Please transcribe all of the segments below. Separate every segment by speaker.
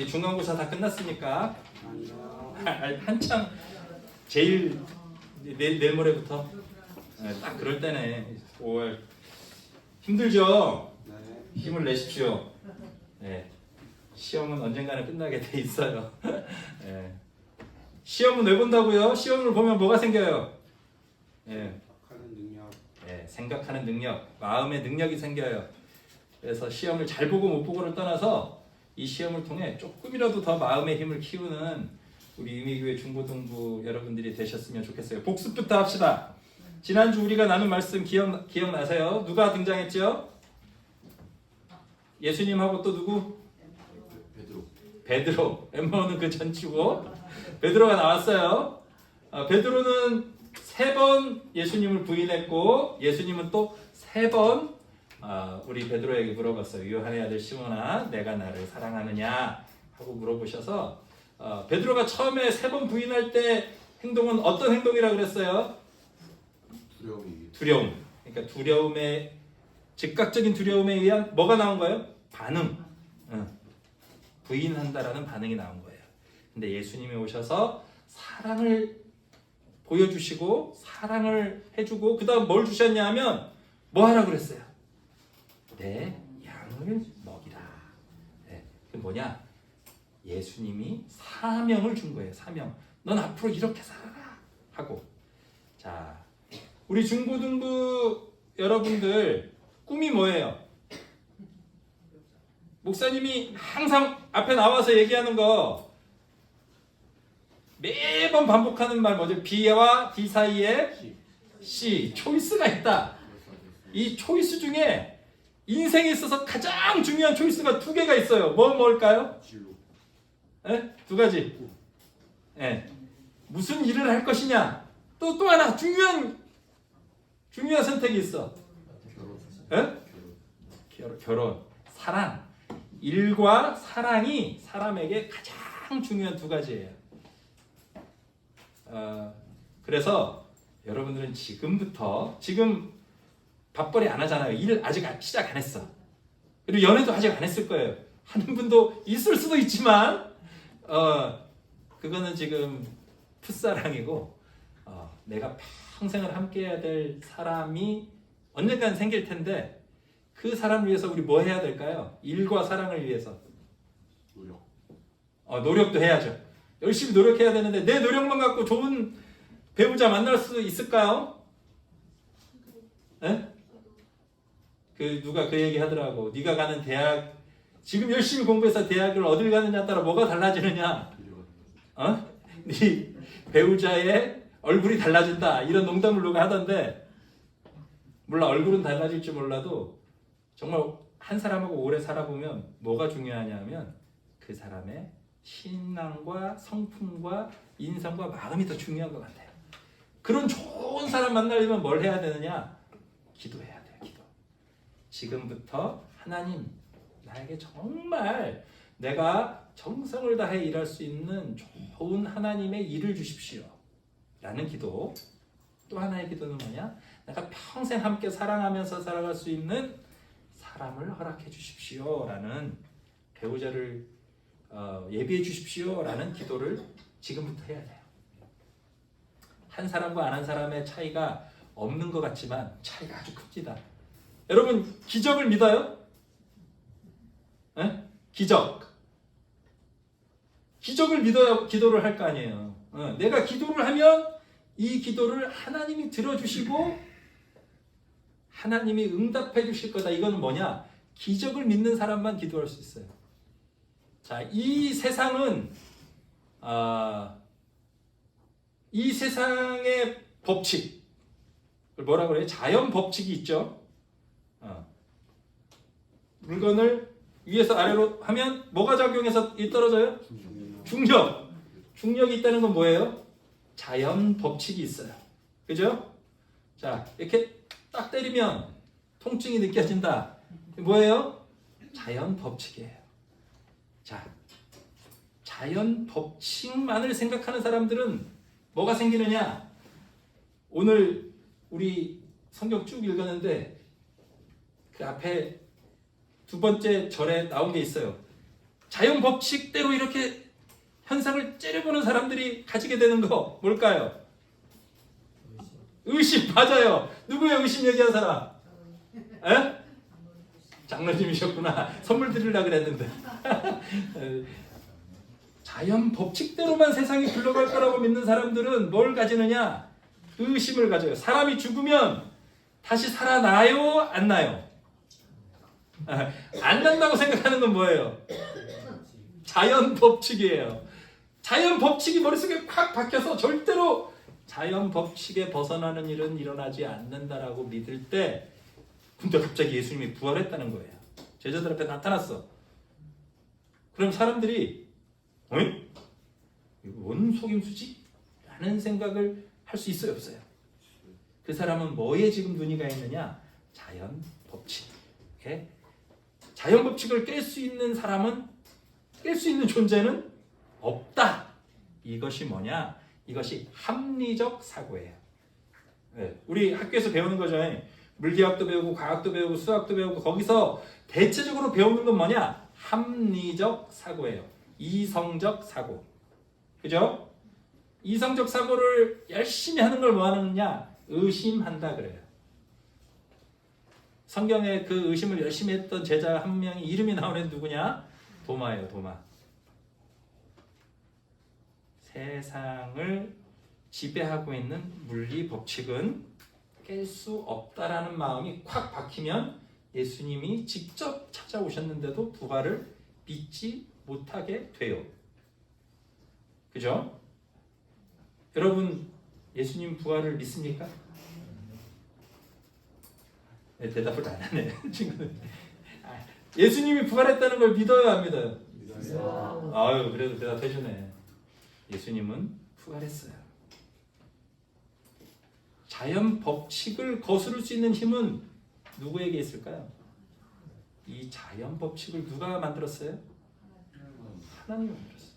Speaker 1: 이제 중간고사 다 끝났으니까 한창 제일 내일 모레부터 딱 그럴 때네. 5월 힘들죠? 힘을 내십시오. 네. 시험은 언젠가는 끝나게 돼 있어요. 네. 시험은 왜 본다고요? 시험을 보면 뭐가 생겨요? 네. 네, 생각하는 능력, 마음의 능력이 생겨요. 그래서 시험을 잘 보고 못 보고를 떠나서 이 시험을 통해 조금이라도 더 마음의 힘을 키우는 우리 유미교회 중고등부 여러분들이 되셨으면 좋겠어요. 복습부터 합시다. 지난주 우리가 나눈 말씀 기억나세요? 누가 등장했죠? 예수님하고 또 누구? 베드로. 엠마오는 그 전치고 베드로가 나왔어요. 베드로는 3번 예수님을 부인했고 예수님은 또 3번 우리 베드로에게 물어봤어요. 요한의 아들 시몬아, 내가 나를 사랑하느냐 하고 물어보셔서 베드로가 처음에 3번 부인할 때 행동은 어떤 행동이라고 그랬어요? 두려움. 그러니까 두려움에 즉각적인 두려움에 의한 뭐가 나온 거예요? 반응. 부인한다라는 반응이 나온 거예요. 근데 예수님이 오셔서 사랑을 보여주시고 사랑을 해주고 그 다음 뭘 주셨냐 하면 뭐 하라고 그랬어요? 내 양을 먹이라. 네, 그게 뭐냐? 예수님이 사명을 준 거예요. 사명. 넌 앞으로 이렇게 살아라 하고. 자, 우리 중고등부 여러분들 꿈이 뭐예요? 목사님이 항상 앞에 나와서 얘기하는 거 매번 반복하는 말 뭐죠? B와 D 사이에 C, 초이스가 있다. 이 초이스 중에 인생에 있어서 가장 중요한 초이스가 2개가 있어요. 뭘까요? 네? 2가지. 네. 무슨 일을 할 것이냐. 또 하나 중요한 선택이 있어. 네? 결혼. 사랑. 일과 사랑이 사람에게 가장 중요한 2가지예요. 그래서 여러분들은 지금 밥벌이 안 하잖아요. 일 아직 시작 안 했어. 그리고 연애도 아직 안 했을 거예요. 하는 분도 있을 수도 있지만 그거는 지금 풋사랑이고 내가 평생을 함께 해야 될 사람이 언젠간 생길 텐데 그 사람을 위해서 우리 뭐 해야 될까요? 일과 사랑을 위해서 노력도 해야죠. 열심히 노력해야 되는데 내 노력만 갖고 좋은 배우자 만날 수 있을까요? 네? 누가 그 얘기 하더라고. 네가 가는 대학 지금 열심히 공부해서 대학을 어딜 가느냐 따라 뭐가 달라지느냐? 네 배우자의 얼굴이 달라진다. 이런 농담을 누가 하던데 물론 얼굴은 달라질지 몰라도 정말 한 사람하고 오래 살아보면 뭐가 중요하냐면 그 사람의 신앙과 성품과 인성과 마음이 더 중요한 것 같아요. 그런 좋은 사람 만나려면 뭘 해야 되느냐? 기도해야 돼요. 기도. 지금부터 하나님 나에게 정말 내가 정성을 다해 일할 수 있는 좋은 하나님의 일을 주십시오 라는 기도. 또 하나의 기도는 뭐냐? 내가 평생 함께 사랑하면서 살아갈 수 있는 사람을 허락해 주십시오 라는 배우자를 예비해 주십시오 라는 기도를 지금부터 해야 돼요. 한 사람과 안 한 사람의 차이가 없는 것 같지만 차이가 아주 큽니다. 여러분 기적을 믿어요? 네? 기적을 믿어야 기도를 할 거 아니에요. 내가 기도를 하면 이 기도를 하나님이 들어주시고 하나님이 응답해 주실 거다. 이건 뭐냐? 기적을 믿는 사람만 기도할 수 있어요. 자, 이 세상은 이 세상의 법칙, 뭐라고 그래요? 자연 법칙이 있죠. 물건을 위에서 아래로 하면 뭐가 작용해서 떨어져요? 중력이 있다는 건 뭐예요? 자연 법칙이 있어요. 그죠? 자, 이렇게 딱 때리면 통증이 느껴진다. 뭐예요? 자연 법칙이에요. 자, 자연 법칙만을 생각하는 사람들은 뭐가 생기느냐? 오늘 우리 성경 쭉 읽었는데 그 앞에 2번째 절에 나온 게 있어요. 자연 법칙대로 이렇게 현상을 째려보는 사람들이 가지게 되는 거 뭘까요? 의심. 맞아요. 누구예요? 의심 얘기한 사람? 에? 장로님이셨구나. 선물 드리려고 그랬는데. 자연 법칙대로만 세상이 굴러갈 거라고 믿는 사람들은 뭘 가지느냐? 의심을 가져요. 사람이 죽으면 다시 살아나요? 안 나요? 안 난다고 생각하는 건 뭐예요? 자연 법칙이에요. 자연 법칙이 머릿속에 콱 박혀서 절대로 자연 법칙에 벗어나는 일은 일어나지 않는다라고 믿을 때, 근데 갑자기 예수님이 부활했다는 거예요. 제자들 앞에 나타났어. 그럼 사람들이 어이? 이거 뭔 속임수지? 라는 생각을 할 수 있어요, 없어요? 그 사람은 뭐에 지금 눈이 가 있느냐? 자연 법칙. 자연 법칙을 깰 수 있는 사람은, 깰 수 있는 존재는 없다. 이것이 뭐냐? 이것이 합리적 사고예요. 우리 학교에서 배우는 거죠. 물리학도 배우고 과학도 배우고 수학도 배우고 거기서 대체적으로 배우는 건 뭐냐? 합리적 사고예요. 이성적 사고. 그죠? 이성적 사고를 열심히 하는 걸 뭐 하느냐? 의심한다 그래요. 성경에 그 의심을 열심히 했던 제자 한 명이 이름이 나오는 누구냐? 도마예요. 도마. 세상을 지배하고 있는 물리 법칙은 깰 수 없다라는 마음이 콱 박히면 예수님이 직접 찾아오셨는데도 부활을 믿지 못하게 돼요. 그죠? 여러분 예수님 부활을 믿습니까? 네, 대답을 안 하네. 친구들. 예수님이 부활했다는 걸 믿어요, 안 믿어요? 믿어요. 아유, 그래도 대답해 주네. 예수님은 부활했어요. 자연 법칙을 거스를 수 있는 힘은 누구에게 있을까요? 이 자연 법칙을 누가 만들었어요? 하나님이 만들었어요.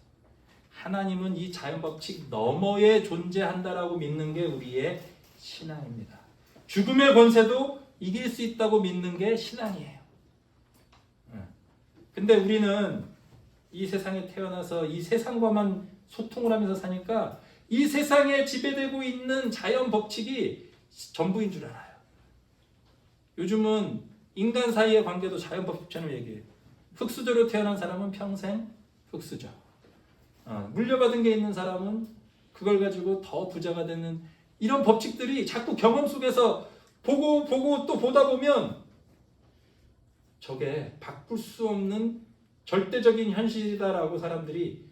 Speaker 1: 하나님은 이 자연 법칙 너머에 존재한다라고 믿는 게 우리의 신앙입니다. 죽음의 권세도 이길 수 있다고 믿는 게 신앙이에요. 근데 우리는 이 세상에 태어나서 이 세상과만 소통을 하면서 사니까 이 세상에 지배되고 있는 자연 법칙이 전부인 줄 알아요. 요즘은 인간 사이의 관계도 자연 법칙처럼 얘기해요. 흙수저로 태어난 사람은 평생 흙수저. 물려받은 게 있는 사람은 그걸 가지고 더 부자가 되는 이런 법칙들이 자꾸 경험 속에서 보고 또 보다 보면 저게 바꿀 수 없는 절대적인 현실이다라고 사람들이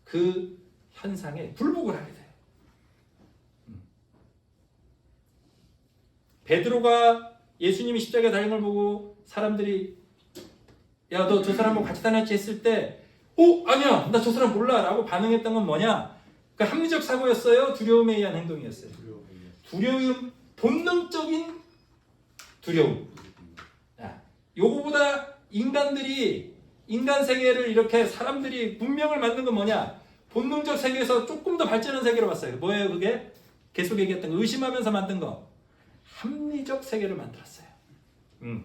Speaker 1: 그 현상에 굴복을 하게 돼요. 베드로가 예수님이 십자가에 달린 걸 보고 사람들이 야, 너 저 사람하고 같이 다녔지 했을 때 아니야, 나 저 사람 몰라 라고 반응했던 건 뭐냐? 그 합리적 사고였어요? 두려움에 의한 행동이었어요? 두려움, 본능적인 두려움. 요거보다 인간들이 인간 세계를 이렇게 사람들이 문명을 만든 건 뭐냐? 본능적 세계에서 조금 더 발전한 세계로 봤어요. 뭐예요 그게? 계속 얘기했던 거, 의심하면서 만든 거. 합리적 세계를 만들었어요.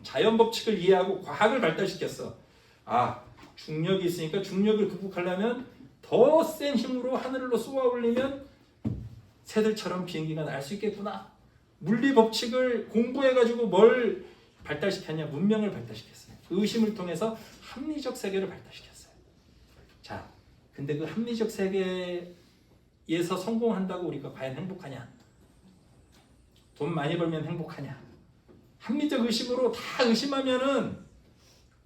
Speaker 1: 자연 법칙을 이해하고 과학을 발달시켰어. 중력이 있으니까 중력을 극복하려면 더 센 힘으로 하늘로 쏘아 올리면 새들처럼 비행기가 날 수 있겠구나. 물리 법칙을 공부해가지고 뭘 발달시켰냐? 문명을 발달시켰어요. 의심을 통해서 합리적 세계를 발달시켰어요. 자, 근데 그 합리적 세계에서 성공한다고 우리가 과연 행복하냐? 돈 많이 벌면 행복하냐? 합리적 의심으로 다 의심하면은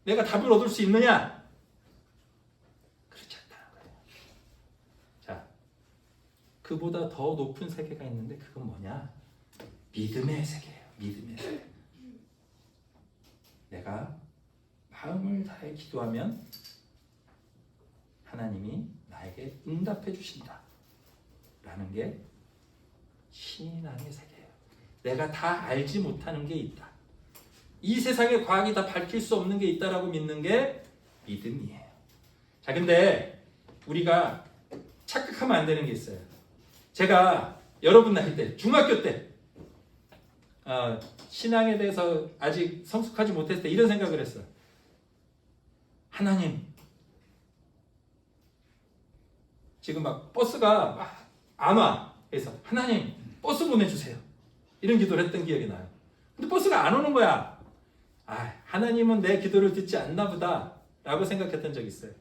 Speaker 1: 내가 답을 얻을 수 있느냐? 그렇지 않다는 거예요. 자, 그보다 더 높은 세계가 있는데 그건 뭐냐? 믿음의 세계예요. 믿음의 세계. 내가 마음을 다해 기도하면 하나님이 나에게 응답해 주신다 라는 게 신앙의 세계예요. 내가 다 알지 못하는 게 있다. 이 세상의 과학이 다 밝힐 수 없는 게 있다라고 믿는 게 믿음이에요. 자, 근데 우리가 착각하면 안 되는 게 있어요. 제가 여러분 나이 때, 중학교 때 신앙에 대해서 아직 성숙하지 못했을 때 이런 생각을 했어요. 하나님, 지금 막 버스가 막 안 와. 그래서 하나님 버스 보내주세요. 이런 기도를 했던 기억이 나요. 근데 버스가 안 오는 거야. 아, 하나님은 내 기도를 듣지 않나 보다 라고 생각했던 적이 있어요.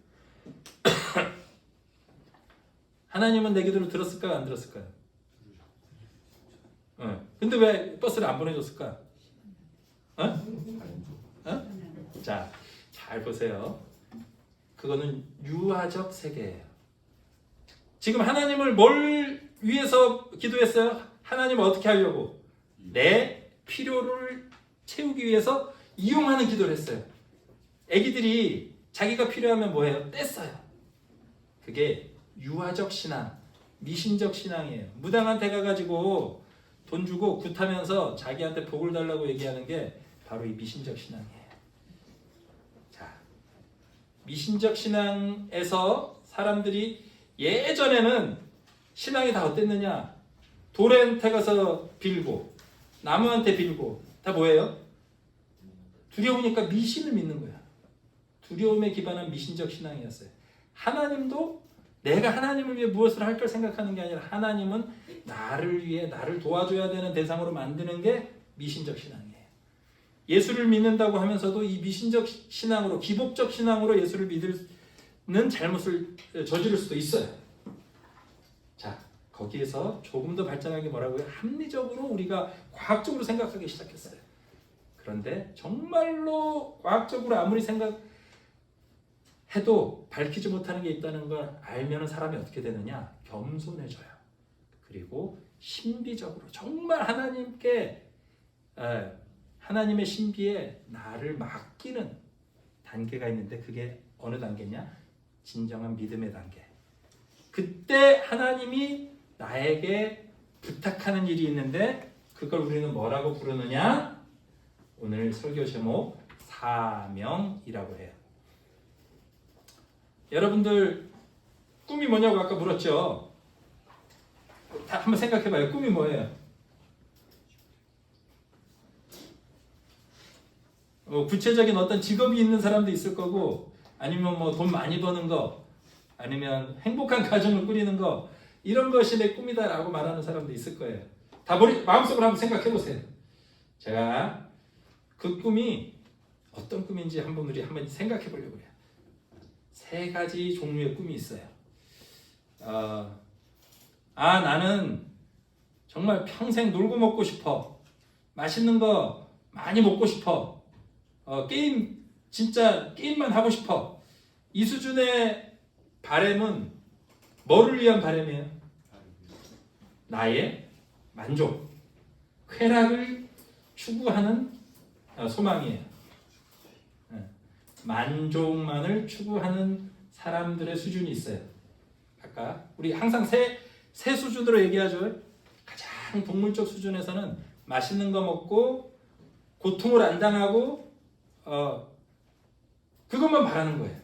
Speaker 1: 하나님은 내 기도를 들었을까요? 안 들었을까요? 근데 왜 버스를 안 보내줬을까? 자, 잘 보세요. 그거는 유아적 세계예요. 지금 하나님을 뭘 위해서 기도했어요? 하나님을 어떻게 하려고? 내 필요를 채우기 위해서 이용하는 기도를 했어요. 애기들이 자기가 필요하면 뭐해요? 떼써요. 그게 유아적 신앙, 미신적 신앙이에요. 무당한테 가가지고 돈 주고 굿하면서 자기한테 복을 달라고 얘기하는 게 바로 이 미신적 신앙이에요. 자, 미신적 신앙에서 사람들이 예전에는 신앙이 다 어땠느냐? 돌한테 가서 빌고 나무한테 빌고 다 뭐예요? 두려우니까 미신을 믿는 거야. 두려움에 기반한 미신적 신앙이었어요. 하나님도 내가 하나님을 위해 무엇을 할 걸 생각하는 게 아니라 하나님은 나를 위해 나를 도와줘야 되는 대상으로 만드는 게 미신적 신앙이에요. 예수를 믿는다고 하면서도 이 미신적 신앙으로 기복적 신앙으로 예수를 믿는 잘못을 저지를 수도 있어요. 자, 거기에서 조금 더 발전한 게 뭐라고요? 합리적으로 우리가 과학적으로 생각하기 시작했어요. 그런데 정말로 과학적으로 아무리 생각해도 밝히지 못하는 게 있다는 걸 알면 사람이 어떻게 되느냐? 겸손해져요. 그리고 신비적으로 정말 하나님의 신비에 나를 맡기는 단계가 있는데 그게 어느 단계냐? 진정한 믿음의 단계. 그때 하나님이 나에게 부탁하는 일이 있는데 그걸 우리는 뭐라고 부르느냐? 오늘 설교 제목 사명이라고 해요. 여러분들 꿈이 뭐냐고 아까 물었죠? 다 한번 생각해봐요. 꿈이 뭐예요? 구체적인 어떤 직업이 있는 사람도 있을 거고 아니면 뭐 돈 많이 버는 거 아니면 행복한 가정을 꾸리는 거 이런 것이 내 꿈이다라고 말하는 사람도 있을 거예요. 다 마음속으로 한번 생각해보세요. 제가 그 꿈이 어떤 꿈인지 한번 생각해 보려고 해요. 3가지 종류의 꿈이 있어요. 나는 정말 평생 놀고 먹고 싶어. 맛있는 거 많이 먹고 싶어. 진짜 게임만 하고 싶어. 이 수준의 바램은 뭐를 위한 바램이에요? 나의 만족, 쾌락을 추구하는 소망이에요. 만족만을 추구하는 사람들의 수준이 있어요. 아까 우리 항상 새 수준으로 얘기하죠. 가장 동물적 수준에서는 맛있는 거 먹고 고통을 안 당하고 그것만 바라는 거예요.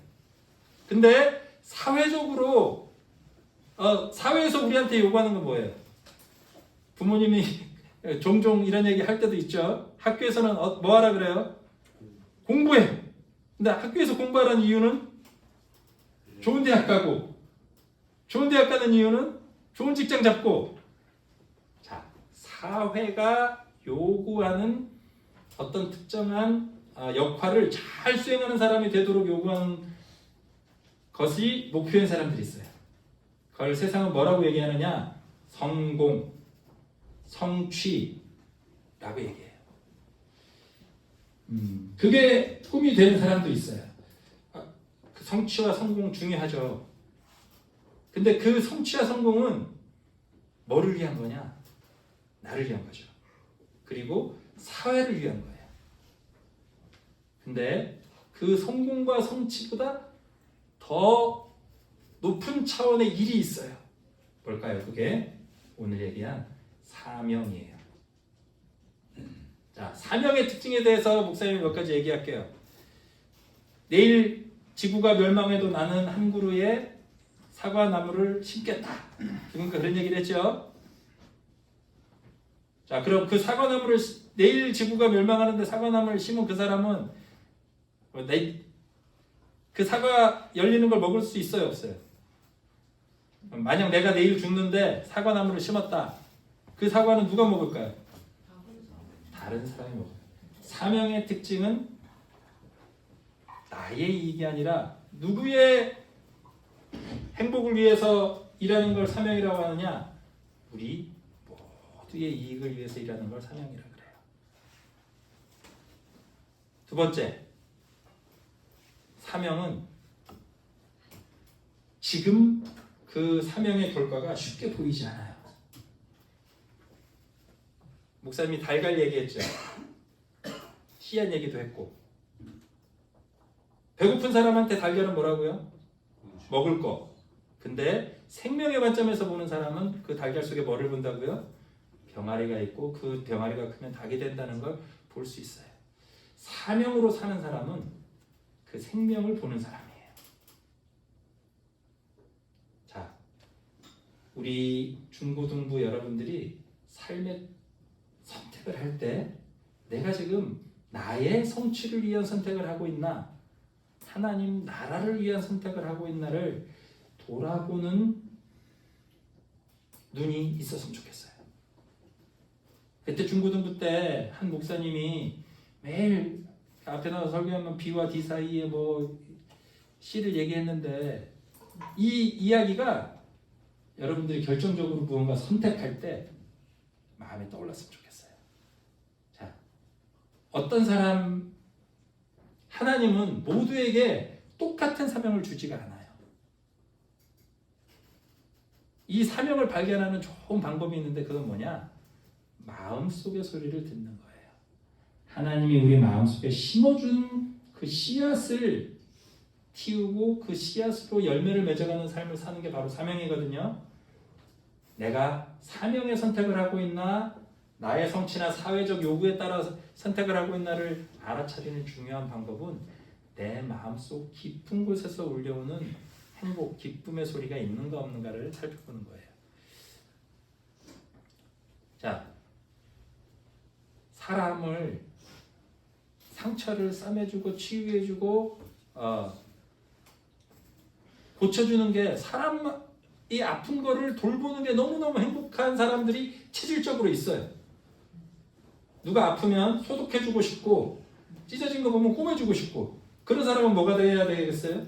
Speaker 1: 근데 사회적으로 사회에서 우리한테 요구하는 건 뭐예요? 부모님이 종종 이런 얘기 할 때도 있죠. 학교에서는 뭐 하라 그래요? 공부해. 근데 학교에서 공부하라는 이유는 좋은 대학 가고, 좋은 대학 가는 이유는 좋은 직장 잡고. 자, 사회가 요구하는 어떤 특정한 역할을 잘 수행하는 사람이 되도록 요구하는 것이 목표인 사람들이 있어요. 그걸 세상은 뭐라고 얘기하느냐? 성공, 성취라고 얘기해요. 그게 꿈이 되는 사람도 있어요. 그 성취와 성공 중요하죠. 근데 그 성취와 성공은 뭐를 위한 거냐? 나를 위한 거죠. 그리고 사회를 위한 거예요. 근데 그 성공과 성취보다 더 높은 차원의 일이 있어요. 뭘까요? 그게 오늘 얘기한 사명이에요. 자, 사명의 특징에 대해서 목사님이 몇 가지 얘기할게요. 내일 지구가 멸망해도 나는 한 그루의 사과나무를 심겠다. 그러니까 그런 얘기를 했죠. 자, 그럼 그 사과나무를 내일 지구가 멸망하는데 사과나무를 심은 그 사람은 그 사과 열리는 걸 먹을 수 있어요, 없어요? 만약 내가 내일 죽는데 사과나무를 심었다. 그 사과는 누가 먹을까요? 다른 사람이 먹어요. 사명의 특징은 나의 이익이 아니라 누구의 행복을 위해서 일하는 걸 사명이라고 하느냐? 우리 모두의 이익을 위해서 일하는 걸 사명이라고 그래요. 두 번째, 사명은 지금 그 사명의 결과가 쉽게 보이지 않아요. 목사님이 달걀 얘기했죠. 씨앗 얘기도 했고. 배고픈 사람한테 달걀은 뭐라고요? 먹을 거. 근데 생명의 관점에서 보는 사람은 그 달걀 속에 뭐를 본다고요? 병아리가 있고 그 병아리가 크면 닭이 된다는 걸 볼 수 있어요. 사명으로 사는 사람은 그 생명을 보는 사람이에요. 자, 우리 중고등부 여러분들이 삶의 선택을 할 때 내가 지금 나의 성취를 위한 선택을 하고 있나, 하나님 나라를 위한 선택을 하고 있나를 돌아보는 눈이 있었으면 좋겠어요. 그때 중고등부 때 한 목사님이 매일 앞에 나와서 설교하면 B와 D 사이에 뭐 C를 얘기했는데 이 이야기가 여러분들이 결정적으로 무언가 선택할 때 마음에 떠올랐으면 좋겠어요. 자, 어떤 사람, 하나님은 모두에게 똑같은 사명을 주지가 않아요. 이 사명을 발견하는 좋은 방법이 있는데 그건 뭐냐? 마음속의 소리를 듣는 거예요. 하나님이 우리 마음속에 심어준 그 씨앗을 틔우고 그 씨앗으로 열매를 맺어가는 삶을 사는 게 바로 사명이거든요. 내가 사명의 선택을 하고 있나, 나의 성취나 사회적 요구에 따라 선택을 하고 있나를 알아차리는 중요한 방법은 내 마음속 깊은 곳에서 울려오는 행복, 기쁨의 소리가 있는가 없는가를 살펴보는 거예요. 자, 사람을 상처를 싸매주고 치유해주고 고쳐주는 게, 사람이 아픈 거를 돌보는 게 너무너무 행복한 사람들이 체질적으로 있어요. 누가 아프면 소독해주고 싶고 찢어진 거 보면 꼬매주고 싶고, 그런 사람은 뭐가 돼야 되겠어요?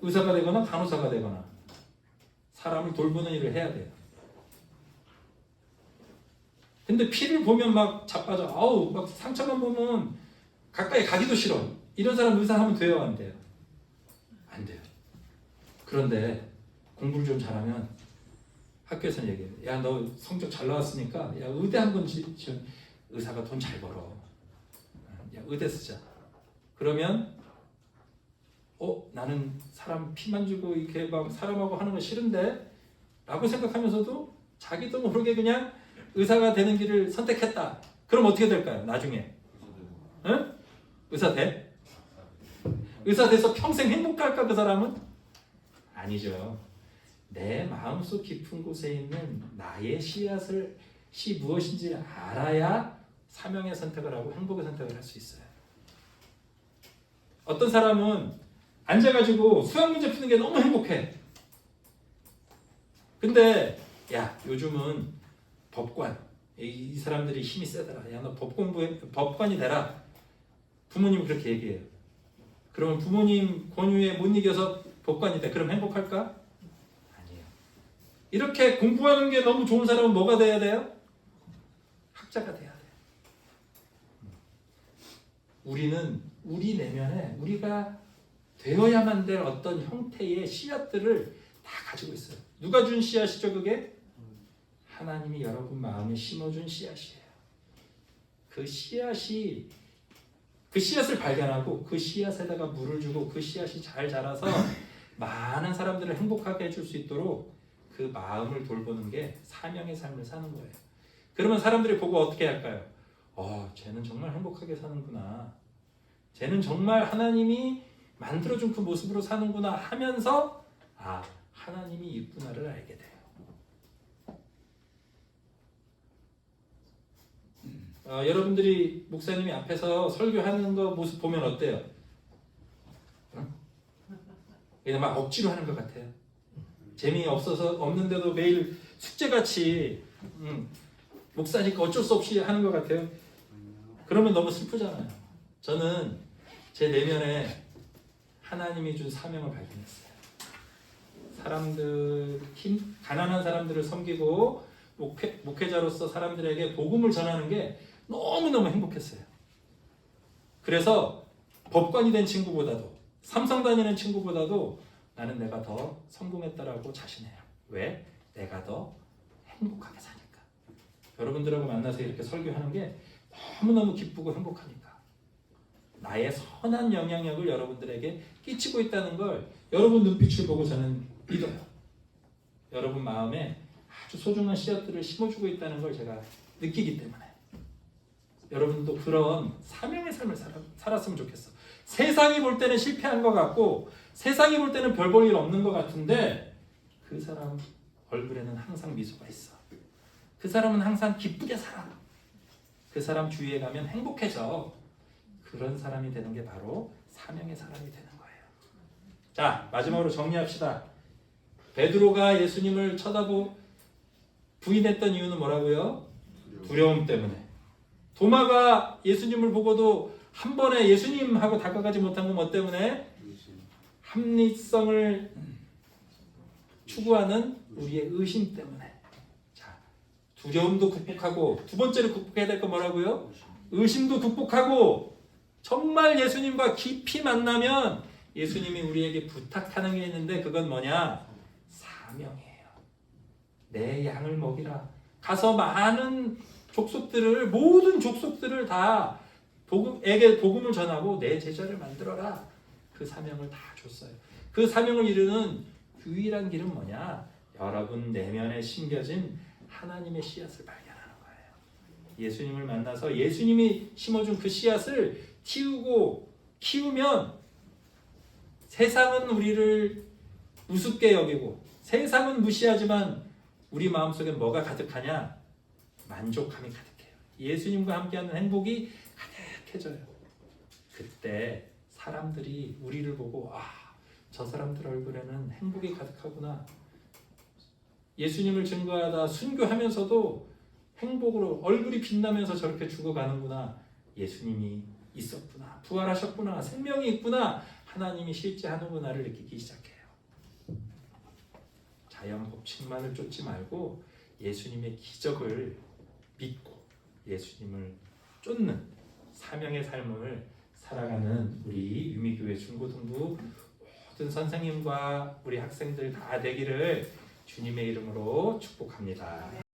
Speaker 1: 의사가 되거나 간호사가 되거나 사람을 돌보는 일을 해야 돼요. 근데 피를 보면 막 자빠져. 아우, 막 상처만 보면 가까이 가기도 싫어. 이런 사람 의사 하면 돼요, 안 돼요? 안 돼요. 그런데 공부를 좀 잘하면 학교에서는 얘기해요. 야, 너 성적 잘 나왔으니까 야, 의대 한번 지원. 의사가 돈 잘 벌어. 야, 의대 쓰자. 그러면 나는 사람 피만 주고 이렇게 막 사람하고 하는 거 싫은데 라고 생각하면서도 자기도 모르게 그냥 의사가 되는 길을 선택했다. 그럼 어떻게 될까요? 나중에 응? 의사 돼? 의사 돼서 평생 행복할까 그 사람은? 아니죠. 내 마음속 깊은 곳에 있는 나의 씨앗이 무엇인지 알아야 사명의 선택을 하고 행복의 선택을 할 수 있어요. 어떤 사람은 앉아가지고 수학 문제 푸는 게 너무 행복해. 근데 야, 요즘은 법관, 이 사람들이 힘이 세더라. 야, 너 법관이 되라. 부모님이 그렇게 얘기해요. 그러면 부모님 권유에 못 이겨서 법관이 돼. 그럼 행복할까? 아니에요. 이렇게 공부하는 게 너무 좋은 사람은 뭐가 돼야 돼요? 학자가 돼야 돼요. 우리는 우리 내면에 우리가 되어야만 될 어떤 형태의 씨앗들을 다 가지고 있어요. 누가 준 씨앗이죠, 그게? 하나님이 여러분 마음에 심어준 씨앗이에요. 그 씨앗을 발견하고 그 씨앗에다가 물을 주고 그 씨앗이 잘 자라서 많은 사람들을 행복하게 해줄 수 있도록 그 마음을 돌보는 게 사명의 삶을 사는 거예요. 그러면 사람들이 보고 어떻게 할까요? 쟤는 정말 행복하게 사는구나. 쟤는 정말 하나님이 만들어준 그 모습으로 사는구나 하면서 하나님이 있구나를 알게 돼요. 여러분들이 목사님이 앞에서 설교하는 거 모습 보면 어때요? 그냥 막 억지로 하는 것 같아요. 재미없어서 없는데도 매일 숙제같이 목사니까 어쩔 수 없이 하는 것 같아요. 그러면 너무 슬프잖아요. 저는 제 내면에 하나님이 준 사명을 발견했어요. 가난한 사람들을 섬기고 목회자로서 사람들에게 복음을 전하는 게 너무너무 행복했어요. 그래서 법관이 된 친구보다도 삼성 다니는 친구보다도 나는 내가 더 성공했다라고 자신해요. 왜? 내가 더 행복하게 사니까. 여러분들하고 만나서 이렇게 설교하는 게 너무너무 기쁘고 행복하니까. 나의 선한 영향력을 여러분들에게 끼치고 있다는 걸 여러분 눈빛을 보고 저는 믿어요. 여러분 마음에 아주 소중한 씨앗들을 심어주고 있다는 걸 제가 느끼기 때문에 여러분도 그런 사명의 삶을 살았으면 좋겠어. 세상이 볼 때는 실패한 것 같고 세상이 볼 때는 별 볼 일 없는 것 같은데 그 사람 얼굴에는 항상 미소가 있어. 그 사람은 항상 기쁘게 살아. 그 사람 주위에 가면 행복해져. 그런 사람이 되는 게 바로 사명의 사람이 되는 거예요. 자, 마지막으로 정리합시다. 베드로가 예수님을 부인했던 이유는 뭐라고요? 두려움 때문에. 도마가 예수님을 보고도 한 번에 예수님하고 다가가지 못한 건 뭐 때문에? 합리성을 추구하는 우리의 의심 때문에. 자, 두려움도 극복하고 두 번째로 극복해야 될 건 뭐라고요? 의심도 극복하고 정말 예수님과 깊이 만나면 예수님이 우리에게 부탁하는 게 있는데 그건 뭐냐? 사명이에요. 내 양을 먹이라. 가서 많은 모든 족속들을 다 복음을 전하고 내 제자를 만들어라. 그 사명을 다 줬어요. 그 사명을 이루는 유일한 길은 뭐냐? 여러분 내면에 심겨진 하나님의 씨앗을 발견하는 거예요. 예수님을 만나서 예수님이 심어준 그 씨앗을 키우면 세상은 우리를 우습게 여기고 세상은 무시하지만 우리 마음속에 뭐가 가득하냐? 만족함이 가득해요. 예수님과 함께하는 행복이 가득해져요. 그때 사람들이 우리를 보고 저 사람들 얼굴에는 행복이 가득하구나. 예수님을 증거하다 순교하면서도 행복으로 얼굴이 빛나면서 저렇게 죽어가는구나. 예수님이 있었구나. 부활하셨구나. 생명이 있구나. 하나님이 실제 하는구나를 느끼기 시작해요. 자연 법칙만을 쫓지 말고 예수님의 기적을 믿고 예수님을 쫓는 사명의 삶을 살아가는 우리 유미교회 중고등부 모든 선생님과 우리 학생들 다 되기를 주님의 이름으로 축복합니다.